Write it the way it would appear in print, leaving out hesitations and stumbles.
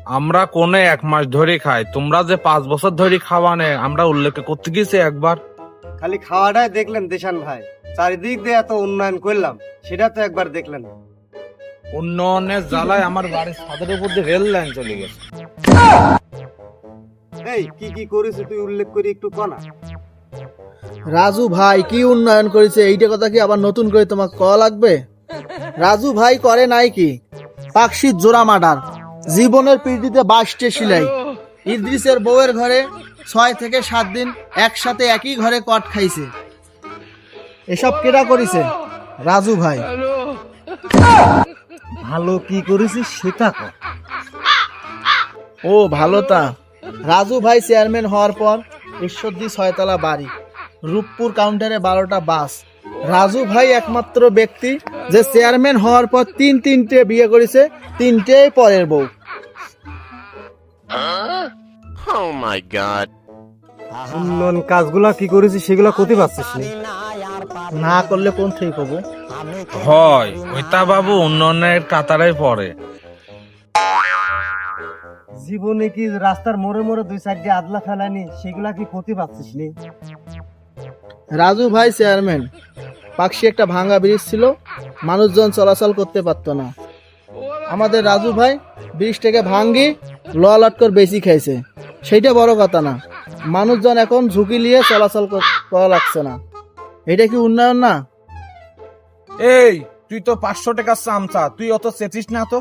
আমরা কোনে 1 মাস ধরে খাই, তোমরা যে 5 বছর ধরে খাওয়ানে আমরা উল্লেখ করতে গেছি একবার। খালি খাওয়াটাই দেখলেন দেশান ভাই, চারিদিক দিয়ে এত উন্নয়ন করলাম সেটা তো একবার দেখলেন না। উন্নয়নের জ্বালায় আমার বাড়ির ছাদের উপর দিয়ে রেল লাইন চলে গেছে। এই কি কি করেছে তুই উল্লেখ করি একটু কনা। রাজু ভাই কি উন্নয়ন করেছে এইটা কথা কি আবার নতুন করে তোমাকে কওয়া লাগবে? রাজু ভাই করে নাই কি পাকশির জোড়া মার্ডার, জীবনের পিড়িতে 22টে সিলাই, ইদ্রিসের বউয়ের ঘরে 6 থেকে 7 দিন একসাথে একই ঘরে কট খাইছে। এসব কেডা করেছে? রাজু ভাই। ভালো কি করেছিস সেটা কর। ও ভালো তা, রাজু ভাই চেয়ারম্যান হওয়ার পর ঈশ্বরদী 6তলা বাড়ি, রূপপুর কাউন্টারে 12টা বাস। রাজু ভাই একমাত্র ব্যক্তি যে চেয়ারম্যান হওয়ার পর 3টে বিয়ে করেছে, 3টেই পরের বউ। Oh my god. উন্নয়ন কাজগুলা কি করেছিস সেগুলা করতে পারছিস না করলে কোন থেকে হবো? হয় ওইটা বাবু উন্নয়নের কাতারে পড়ে। জীবনে কি রাস্তার মোড়ে মোড়ে 2-4টে আদলা ফেলানি সেগুলা কি করতে পারছিস নি? রাজু ভাই চেয়ারম্যান, পাকশি একটা ভাঙা ব্রিজ ছিল, মানুষজন চলাচল করতে পারতো না। আমাদের রাজু ভাই ব্রিজটাকে ভাঙ্গি লটকর বেশি খাইছে, সেইটা বড় কথা না, মানুষজন এখন ঝুঁকি নিয়ে চলাচল করা লাগছে না। এটা কি উন্নয়ন না? এই তুই তো 500 টাকার চামচা, তুই অত চেতিস না তো।